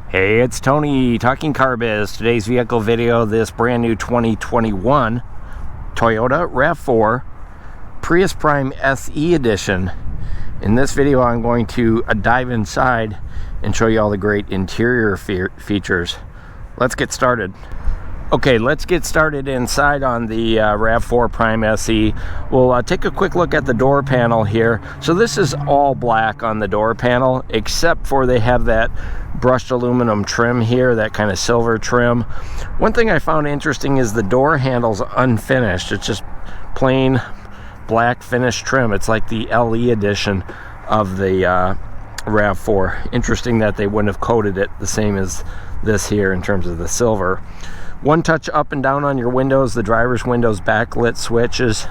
Hey, it's Tony, Talking Car Biz. Today's vehicle video, this brand new 2021 Toyota RAV4 Prius Prime SE Edition. In this video, I'm going to dive inside and show you all the great interior features. Let's get started. Okay, let's get started inside on the RAV4 Prime SE. We'll take a quick look at the door panel here. So this is all black on the door panel, except for they have that brushed aluminum trim here, that kind of silver trim. One thing I found interesting is the door handle's unfinished. It's just plain black finished trim. It's like the LE edition of the RAV4. Interesting that they wouldn't have coated it the same as this here in terms of the silver. One touch up and down on your windows, the driver's windows backlit switches,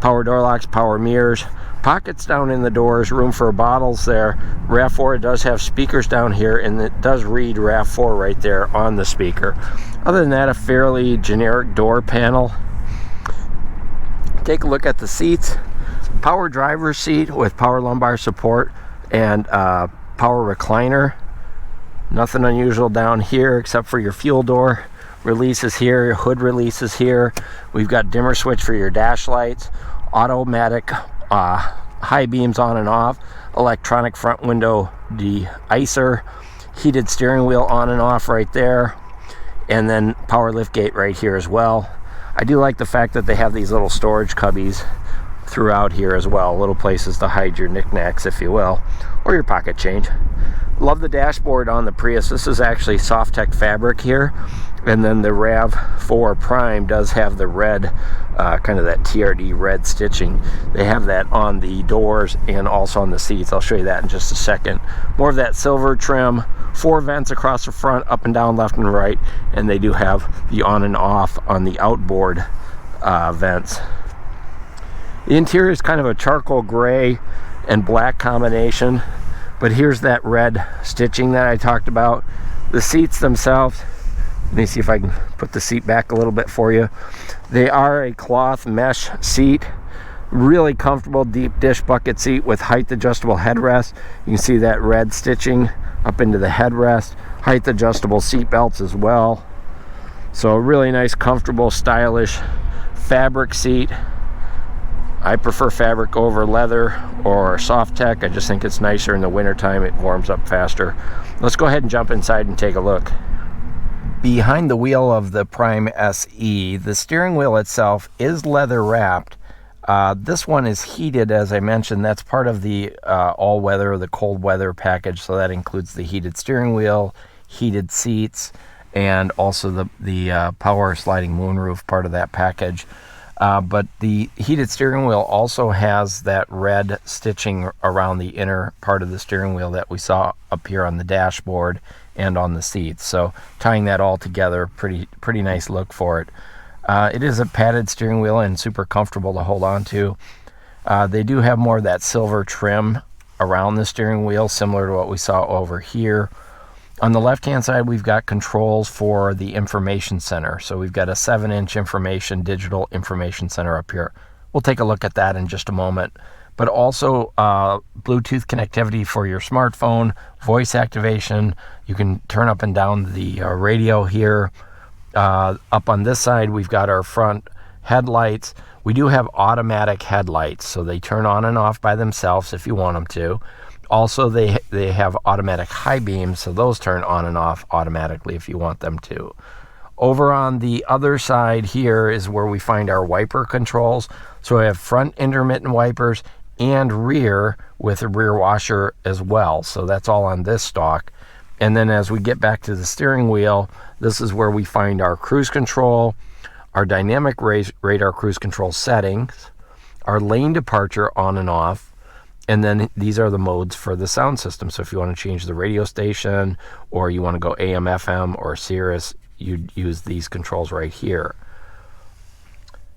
power door locks, power mirrors, pockets down in the doors, room for bottles there. RAV4 does have speakers down here, and it does read RAV4 right there on the speaker. Other than that, a fairly generic door panel. Take a look at the seats. Power driver's seat with power lumbar support and power recliner. Nothing unusual down here except for your fuel door releases here, your hood releases here. We've got dimmer switch for your dash lights, automatic high beams on and off, electronic front window de-icer, heated steering wheel on and off right there, and then power lift gate right here as well. I do like the fact that they have these little storage cubbies throughout here as well, little places to hide your knickknacks, if you will, or your pocket change. Love the dashboard on the Prius. This is actually Soft-Tech fabric here, and then the RAV4 Prime does have the red, kind of that TRD red stitching. They have that on the doors and also on the seats. I'll show you that in just a second. More of that silver trim, 4 vents across the front, up and down, left and right, and they do have the on and off on the outboard vents. The interior is kind of a charcoal gray and black combination, but here's that red stitching that I talked about. The seats themselves, let me see if I can put the seat back a little bit for you. They are a cloth mesh seat, really comfortable deep dish bucket seat with height adjustable headrest. You can see that red stitching up into the headrest, height adjustable seat belts as well. So a really nice, comfortable, stylish fabric seat. I prefer fabric over leather or Soft-Tech. I just think it's nicer in the wintertime. It warms up faster. Let's go ahead and jump inside and take a look. Behind the wheel of the Prime SE, the steering wheel itself is leather wrapped. This one is heated, as I mentioned. That's part of the all-weather, the cold weather package. So that includes the heated steering wheel, heated seats, and also the power sliding moonroof part of that package. But the heated steering wheel also has that red stitching around the inner part of the steering wheel that we saw up here on the dashboard and on the seats. So tying that all together, pretty nice look for it. It is a padded steering wheel and super comfortable to hold on to. They do have more of that silver trim around the steering wheel, similar to what we saw over here. On the left-hand side, we've got controls for the information center. So we've got a 7-inch digital information center up here. We'll take a look at that in just a moment. But also Bluetooth connectivity for your smartphone, voice activation. You can turn up and down the radio here. Up on this side, we've got our front headlights. We do have automatic headlights, so they turn on and off by themselves if you want them to. Also, they have automatic high beams, so those turn on and off automatically if you want them to. Over on the other side here is where we find our wiper controls. So we have front intermittent wipers and rear with a rear washer as well. So that's all on this stalk. And then as we get back to the steering wheel, this is where we find our cruise control, our dynamic radar cruise control settings, our lane departure on and off, and then these are the modes for the sound system. So if you want to change the radio station, or you want to go AM, FM, or Sirius, you'd use these controls right here.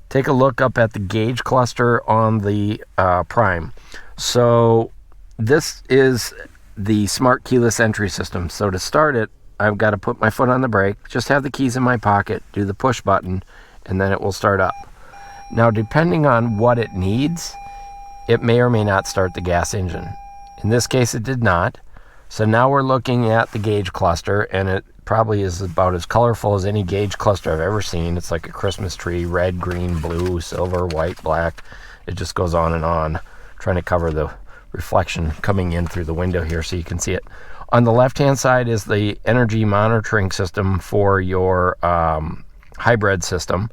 Take a look up at the gauge cluster on the Prime. So this is the smart keyless entry system. So to start it, I've got to put my foot on the brake, just have the keys in my pocket, do the push button, and then it will start up. Now, depending on what it needs, it may or may not start the gas engine. In this case, it did not. So now we're looking at the gauge cluster, and it probably is about as colorful as any gauge cluster I've ever seen. It's like a Christmas tree: red, green, blue, silver, white, black. It just goes on, trying to cover the reflection coming in through the window here so you can see it. On the left hand side is the energy monitoring system for your hybrid system.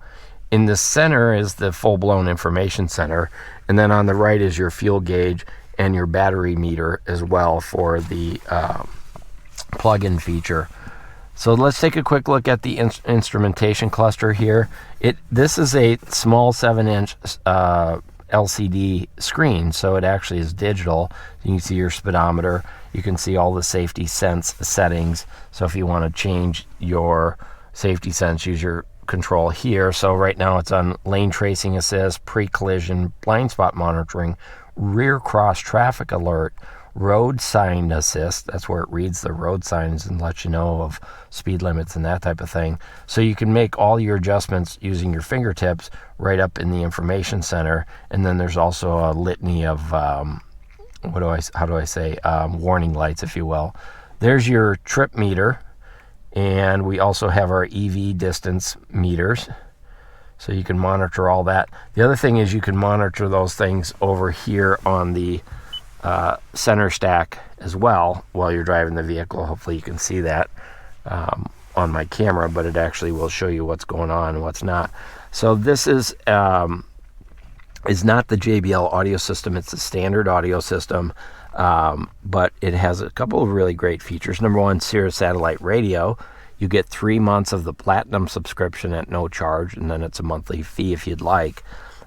In the center is the full-blown information center, and then on the right is your fuel gauge and your battery meter as well for the plug-in feature. So let's take a quick look at the instrumentation cluster here. This is a small 7-inch LCD screen, so it actually is digital. You can see your speedometer. You can see all the safety sense settings. So if you want to change your safety sense, use your control here. So right now it's on lane tracing assist, pre-collision, blind spot monitoring, rear cross traffic alert, road sign assist. That's where it reads the road signs and lets you know of speed limits and that type of thing. So you can make all your adjustments using your fingertips right up in the information center. And then there's also a litany of warning lights, if you will. There's your trip meter, and we also have our EV distance meters, so you can monitor all that. The other thing is you can monitor those things over here on the center stack as well while you're driving the vehicle. Hopefully you can see that on my camera, but it actually will show you what's going on and what's not. So this is not the JBL audio system. It's a standard audio system, but it has a couple of really great features. Number one, Sirius satellite radio. You get 3 months of the Platinum subscription at no charge, and then it's a monthly fee if you'd like.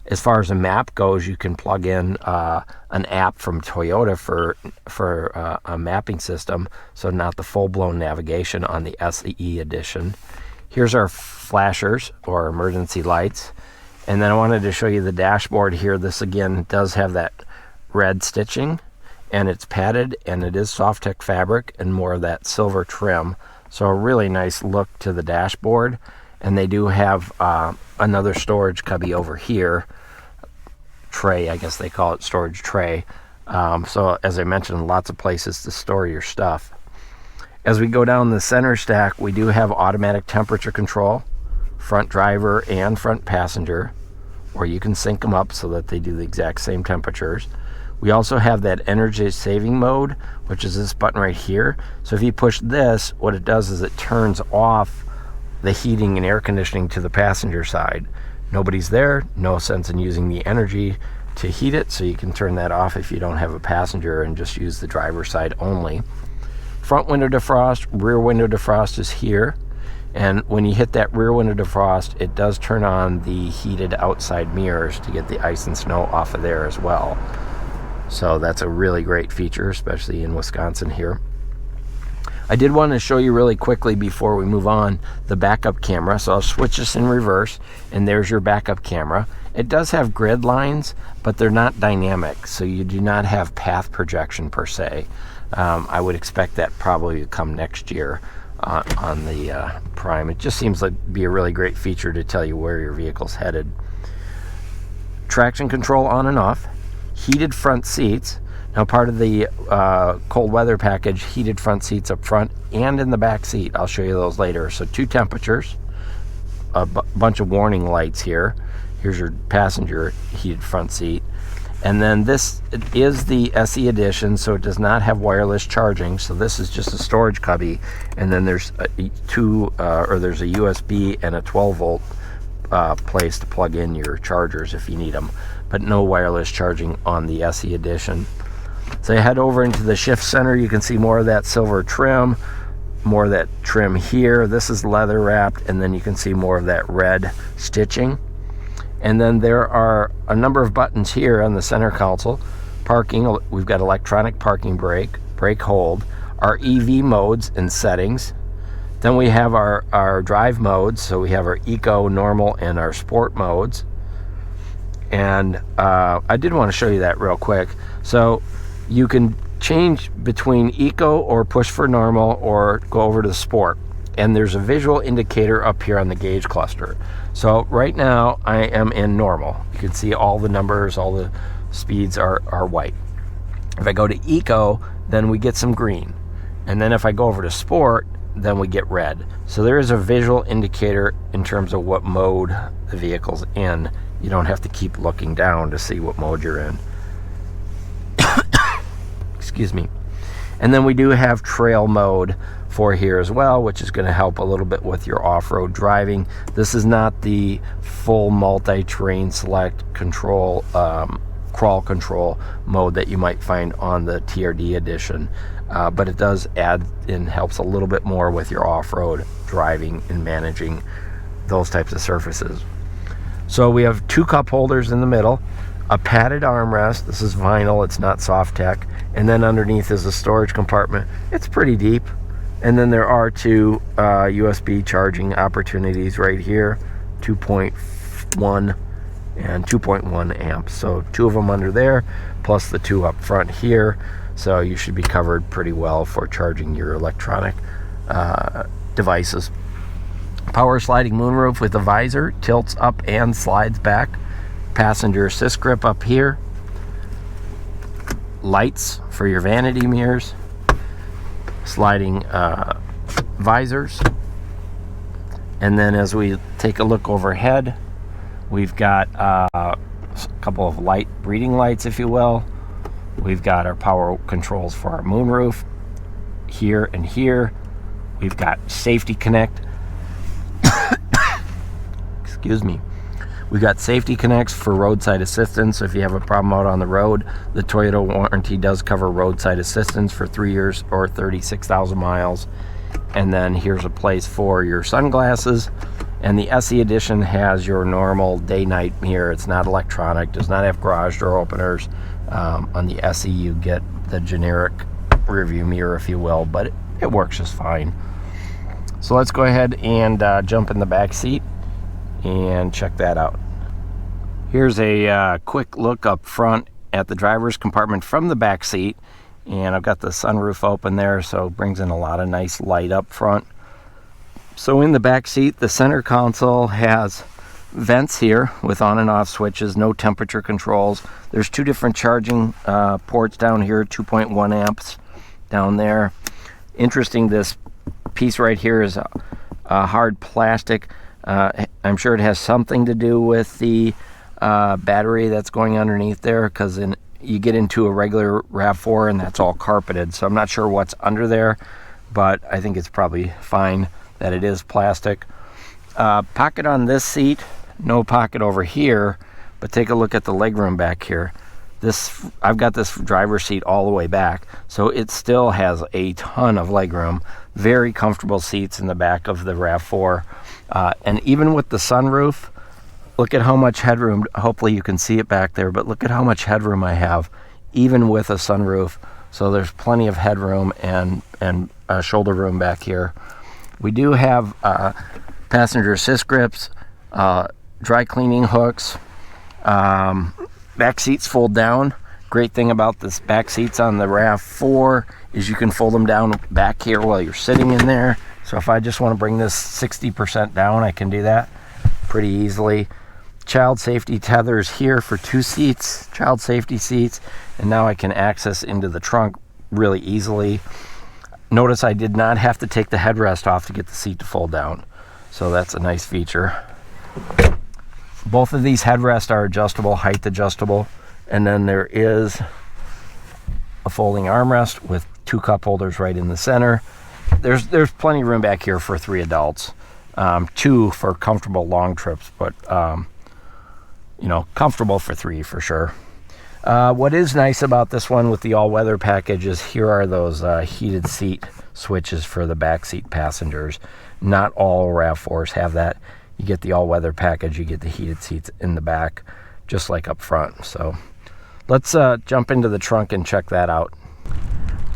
As far as a map goes, you can plug in an app from Toyota for a mapping system, so not the full-blown navigation on the SE edition. Here's our flashers or emergency lights. And then I wanted to show you the dashboard here. This again does have that red stitching, and it's padded, and it is soft tech fabric and more of that silver trim. So a really nice look to the dashboard. And they do have another storage cubby over here. Tray, I guess they call it, storage tray. So as I mentioned, lots of places to store your stuff. As we go down the center stack, we do have automatic temperature control, front driver and front passenger, or you can sync them up so that they do the exact same temperatures. We also have that energy saving mode, which is this button right here. So if you push this, what it does is it turns off the heating and air conditioning to the passenger side. Nobody's there, no sense in using the energy to heat it, so you can turn that off if you don't have a passenger and just use the driver's side only. Front window defrost, rear window defrost is here. And when you hit that rear window defrost, it does turn on the heated outside mirrors to get the ice and snow off of there as well. So that's a really great feature, especially in Wisconsin here. I did want to show you really quickly before we move on the backup camera. So I'll switch this in reverse, and there's your backup camera. It does have grid lines, but they're not dynamic, so you do not have path projection per se. I would expect that probably to come next year on the Prime. It just seems like be a really great feature to tell you where your vehicle's headed. Traction control on and off. Heated front seats. Now, part of the cold weather package, heated front seats up front and in the back seat. I'll show you those later. So 2 temperatures, a bunch of warning lights here. Here's your passenger heated front seat. And then this is the SE edition, so it does not have wireless charging. So this is just a storage cubby. And then there's there's a USB and a 12-volt place to plug in your chargers if you need them. But no wireless charging on the SE edition. So you head over into the shift center. You can see more of that silver trim, more of that trim here. This is leather wrapped, and then you can see more of that red stitching. And then there are a number of buttons here on the center console. Parking, we've got electronic parking brake, brake hold, our EV modes and settings. Then we have our drive modes. So we have our eco, normal, and our sport modes. And I did want to show you that real quick. So you can change between eco or push for normal or go over to the sport. And there's a visual indicator up here on the gauge cluster. So right now I am in normal. You can see all the numbers, all the speeds are white. If I go to eco, then we get some green. And then if I go over to sport, then we get red. So there is a visual indicator in terms of what mode the vehicle's in. You don't have to keep looking down to see what mode you're in. Excuse me. And then we do have trail mode for here as well, which is going to help a little bit with your off-road driving. This is not the full multi-terrain select control, crawl control mode that you might find on the TRD edition, but it does add and helps a little bit more with your off-road driving and managing those types of surfaces. So we have 2 cup holders in the middle, a padded armrest. This is vinyl, it's not soft tech. And then underneath is a storage compartment. It's pretty deep. And then there are 2 USB charging opportunities right here, 2.1 and 2.1 amps. So 2 of them under there, plus the 2 up front here. So you should be covered pretty well for charging your electronic devices. Power sliding moonroof with a visor, tilts up and slides back. Passenger assist grip up here. Lights for your vanity mirrors. Sliding visors. And then as we take a look overhead, we've got a couple of light reading lights, if you will. We've got our power controls for our moonroof here and here. We've got safety connect. Excuse me. We got safety connects for roadside assistance. So if you have a problem out on the road, the Toyota warranty does cover roadside assistance for 3 years or 36,000 miles. And then here's a place for your sunglasses. And the SE edition has your normal day-night mirror. It's not electronic, does not have garage door openers. On the SE you get the generic rearview mirror, if you will, but it works just fine. So let's go ahead and jump in the back seat and check that out. Here's a quick look up front at the driver's compartment from the back seat, and I've got the sunroof open there, so it brings in a lot of nice light up front. So in the back seat, the center console has vents here with on and off switches, no temperature controls. There's 2 different charging ports down here, 2.1 amps down there. Interesting, this piece right here is a hard plastic. I'm sure it has something to do with the battery that's going underneath there, because you get into a regular RAV4 and that's all carpeted. So I'm not sure what's under there, but I think it's probably fine that it is plastic. Pocket on this seat, no pocket over here, but take a look at the legroom back here. I've got this driver's seat all the way back, so it still has a ton of legroom. Very comfortable seats in the back of the RAV4. And even with the sunroof, look at how much headroom. Hopefully you can see it back there, but look at how much headroom I have, even with a sunroof. So there's plenty of headroom and shoulder room back here. We do have passenger assist grips, dry cleaning hooks. Back seats fold down. Great thing about this back seats on the RAV4 is you can fold them down back here while you're sitting in there. So if I just want to bring this 60% down, I can do that pretty easily. Child safety tethers here for 2 seats, child safety seats, and now I can access into the trunk really easily. Notice I did not have to take the headrest off to get the seat to fold down, so that's a nice feature. Both of these headrests are adjustable, height adjustable, and then there is a folding armrest with 2 cup holders right in the center. There's plenty of room back here for 3 adults, 2 for comfortable long trips, but comfortable for 3 for sure. What is nice about this one with the all-weather package is here are those heated seat switches for the back seat passengers. Not all RAV4s have that. You get the all-weather package, you get the heated seats in the back, just like up front. So let's jump into the trunk and check that out.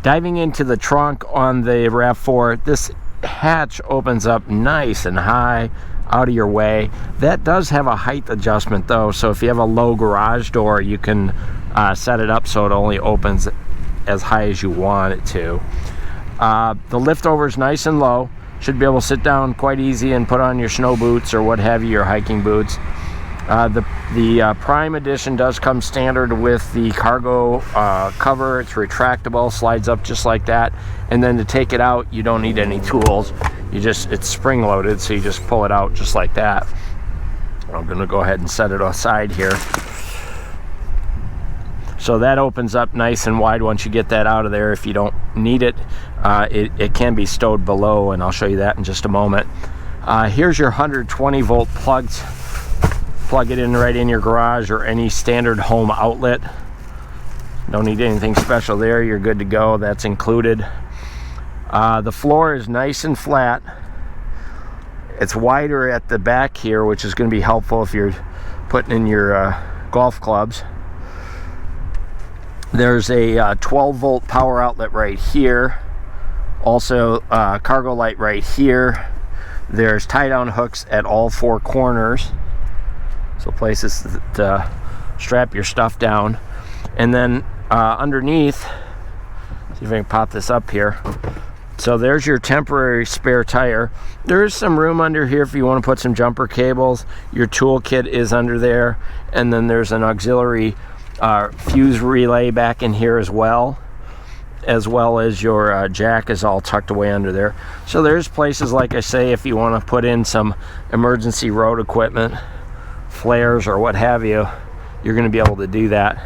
Diving into the trunk on the RAV4, this hatch opens up nice and high, out of your way. That does have a height adjustment though, so if you have a low garage door, you can set it up so it only opens as high as you want it to. The liftover is nice and low. Should be able to sit down quite easy and put on your snow boots or what have you, your hiking boots. The Prime Edition does come standard with the cargo cover. It's retractable, slides up just like that. And then to take it out, you don't need any tools. It's spring loaded, so you just pull it out just like that. I'm gonna go ahead and set it aside here. So that opens up nice and wide once you get that out of there. If you don't need it, it can be stowed below, and I'll show you that in just a moment. Here's your 120 volt plugs. Plug it in right in your garage or any standard home outlet. Don't need anything special there. You're good to go. That's included. The floor is nice and flat. It's wider at the back here, which is going to be helpful if you're putting in your golf clubs. There's a 12 volt power outlet right here. Also cargo light right here. There's tie down hooks at all 4 corners, so places to strap your stuff down. And then underneath, see if I can pop this up here. So there's your temporary spare tire. There is some room under here if you want to put some jumper cables. Your toolkit is under there, and then there's an auxiliary fuse relay back in here as well as your jack is all tucked away under there. So there's places, like I say, if you want to put in some emergency road equipment, flares or what have you, you're going to be able to do that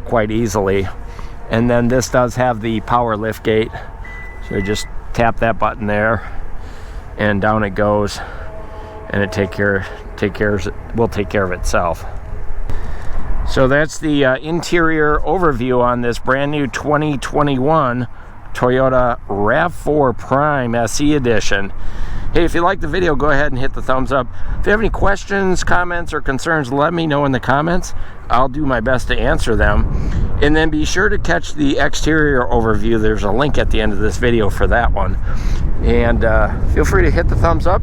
quite easily. And then this does have the power lift gate, so you just tap that button there and down it goes, and it will take care of itself. So that's the interior overview on this brand new 2021 Toyota RAV4 Prime SE Edition. Hey, if you like the video, go ahead and hit the thumbs up. If you have any questions, comments, or concerns, let me know in the comments. I'll do my best to answer them. And then be sure to catch the exterior overview. There's a link at the end of this video for that one. And feel free to hit the thumbs up.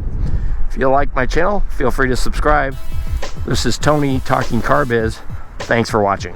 If you like my channel, feel free to subscribe. This is Tony talking car biz. Thanks for watching.